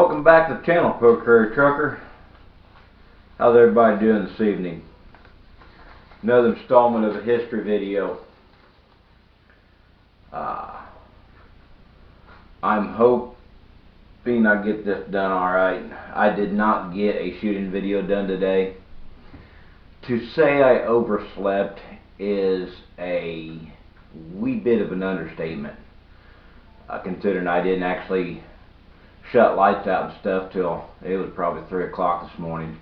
Welcome back to the channel, Prairie Trucker. How's everybody doing this evening? Another installment of a history video. I'm hoping I get this done alright. I did not get a shooting video done today. To say I overslept is a wee bit of an understatement, considering I didn't actually shut lights out and stuff till it was probably 3 o'clock this morning.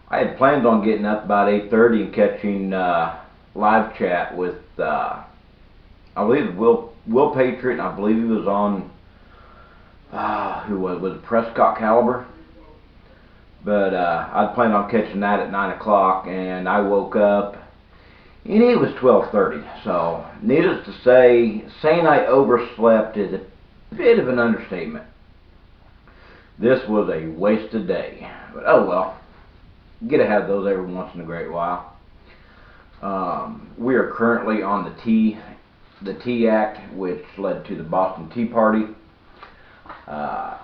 I had planned on getting up about 8:30 and catching live chat with I believe Will Patriot, and I believe he was on who was it, Prescott Caliber. But I'd planned on catching that at 9 o'clock, and I woke up and it was 12:30. So needless to say, saying I overslept is a bit of an understatement. This was a wasted day, but oh well. Get to have those every once in a great while. We are currently on the Tea Act, which led to the Boston Tea Party. Our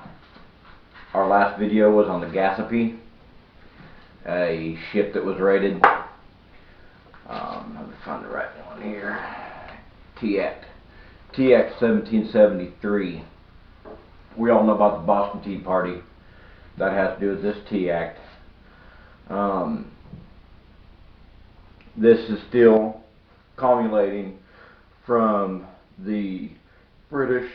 last video was on the Gaspee, a ship that was raided. Let me find the right one here. Tea Act 1773. We all know about the Boston Tea Party. That has to do with this Tea Act. This is still culminating from the British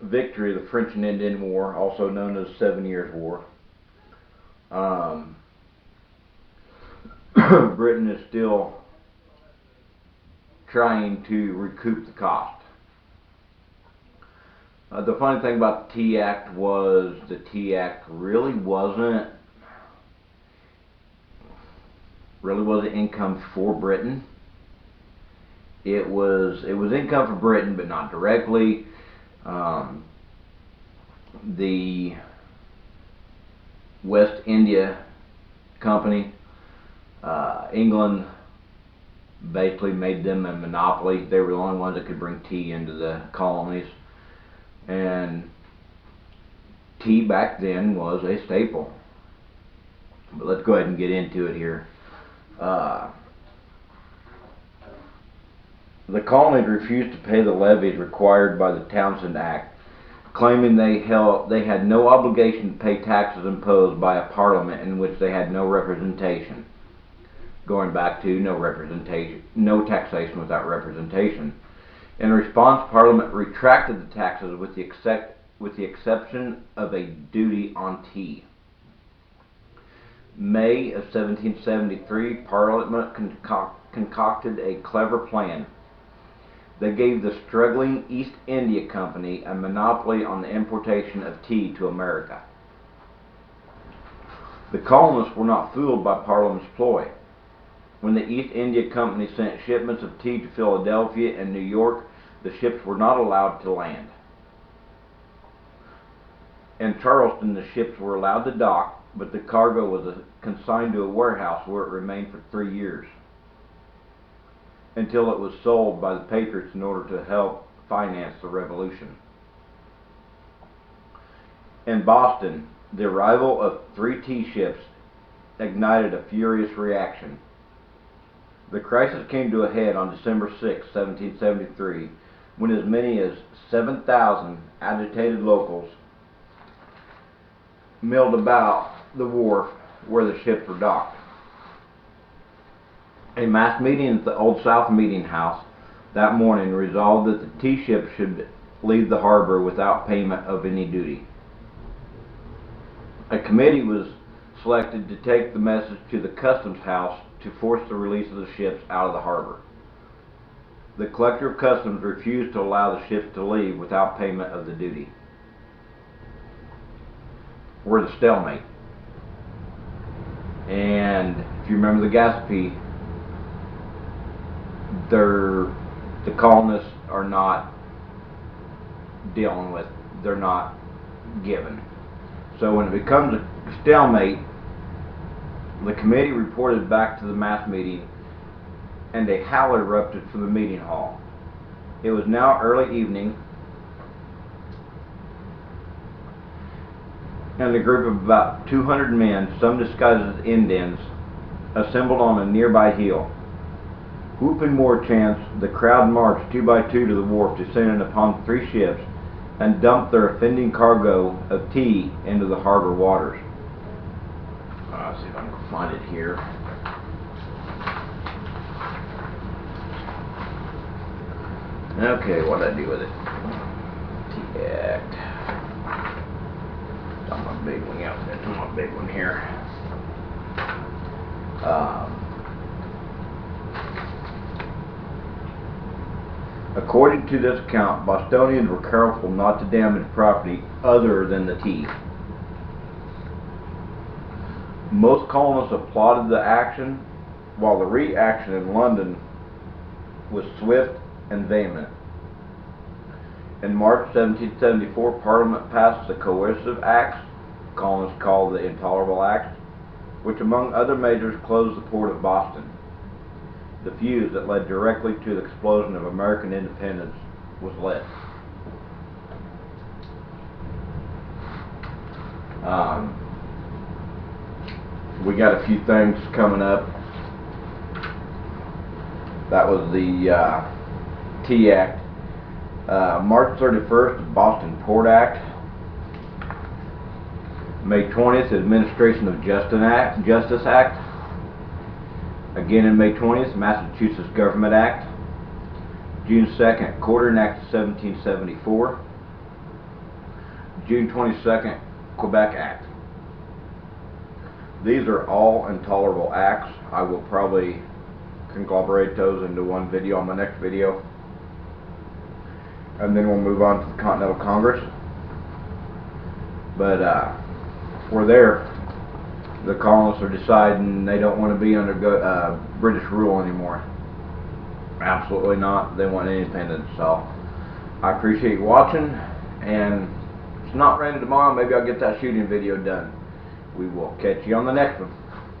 victory of the French and Indian War, also known as 7 Years' War. Britain is still trying to recoup the cost. The funny thing about the Tea Act was the Tea Act really wasn't income for Britain. It was income for Britain, but not directly. The West India Company, England basically made them a monopoly. They were the only ones that could bring tea into the colonies. And tea back then was a staple. But let's go ahead and get into it here. The colonies refused to pay the levies required by the Townshend Act, claiming they had no obligation to pay taxes imposed by a parliament in which they had no representation. Going back to no taxation without representation. In response, Parliament retracted the taxes with the exception of a duty on tea. May of 1773, Parliament concocted a clever plan. They gave the struggling East India Company a monopoly on the importation of tea to America. The colonists were not fooled by Parliament's ploy. When the East India Company sent shipments of tea to Philadelphia and New York, the ships were not allowed to land. In Charleston, the ships were allowed to dock, but the cargo was consigned to a warehouse where it remained for 3 years, until it was sold by the Patriots in order to help finance the Revolution. In Boston, the arrival of 3 tea ships ignited a furious reaction. The crisis came to a head on December 6, 1773, when as many as 7,000 agitated locals milled about the wharf where the ships were docked. A mass meeting at the Old South Meeting House that morning resolved that the tea ships should leave the harbor without payment of any duty. A committee was selected to take the message to the Customs House to force the release of the ships out of the harbor. The Collector of Customs refused to allow the ships to leave without payment of the duty. We're at a stalemate. And if you remember the Gaspee, the colonists are not dealing with, they're not given. So when it becomes a stalemate, the committee reported back to the mass meeting, and a howl erupted from the meeting hall. It was now early evening. and a group of about 200 men, some disguised as Indians, assembled on a nearby hill. Whooping more chants, the crowd marched 2 by 2 to the wharf, descended upon 3 ships, and dumped their offending cargo of tea into the harbor waters. Let's see if I can find it here. Okay, what did I do with it? Tea Act. That's my big one. Yeah, that's my big one here. According to this account, Bostonians were careful not to damage property other than the tea. Most colonists applauded the action, while the reaction in London was swift and vehement. In March 1774, Parliament passed the Coercive Acts, colonists called the Intolerable Acts, which among other measures closed the port of Boston. The fuse that led directly to the explosion of American independence was lit. We got a few things coming up. That was the Tea Act. March 31st, the Boston Port Act. May 20th, Administration of Justice Act. Again in May 20th, Massachusetts Government Act. June 2nd, Quartering Act of 1774. June 22nd, Quebec Act. These are all intolerable acts. I will probably conglomerate those into one video on my next video. And then we'll move on to the Continental Congress. But we're there. The colonists are deciding they don't want to be under British rule anymore. Absolutely not. They want independence. So I appreciate you watching, and if it's not raining tomorrow, maybe I'll get that shooting video done. We will catch you on the next one.